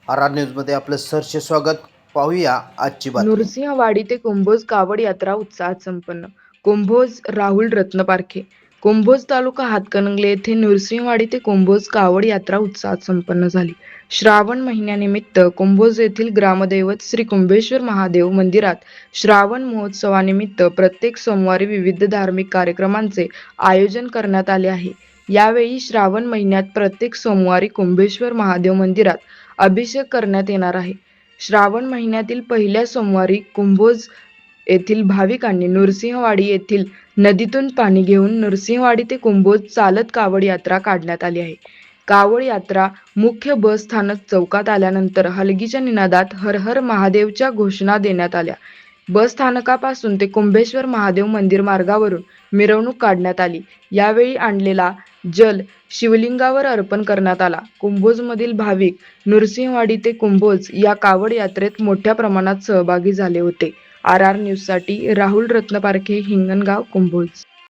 R न्यूजमध्ये आपलं सहर्ष स्वागत. पाहूया आजची बातमी. नृसिंहवाडी ते कुंभोज कावड यात्रा उत्साहात संपन्न. कुंभोज राहुल रत्नपारखे. कुंभोज तालुका हातकणंगले येथे नृसिंहवाडी ते कुंभोज कावड यात्रा उत्साहात संपन्न झाली. श्रावण महिन्यानिमित्त कुंभोज येथील ग्रामदैवत श्री कुंभेश्वर महादेव मंदिरात श्रावण महोत्सवानिमित्त प्रत्येक सोमवारी विविध धार्मिक कार्यक्रमांचे आयोजन करण्यात आले आहे. यावेळी श्रावण महिन्यात प्रत्येक सोमवारी कुंभेश्वर महादेव मंदिरात अभिषेक करण्यात येणार आहे. श्रावण महिन्यातील पहिल्या सोमवारी कुंभोज येथील भाविकांनी नृसिंहवाडी येथील नदीतून पाणी घेऊन नृसिंहवाडी ते कुंभोज चालत कावड यात्रा काढण्यात आली आहे. कावड यात्रा मुख्य बस स्थानक चौकात आल्यानंतर हलगीच्या निनादात हर हर महादेवच्या घोषणा देण्यात आल्या. बस स्थानकापासून ते कुंभेश्वर महादेव मंदिर मार्गावरून मिरवणूक काढण्यात आली. यावेळी आणलेला जल शिवलिंगावर अर्पण करण्यात आला. कुंभोजमधील भाविक नृसिंहवाडी ते कुंभोज या कावड यात्रेत मोठ्या प्रमाणात सहभागी झाले होते. आर न्यूजसाठी राहुल रत्नपारखे, हिंगणगाव, कुंभोज.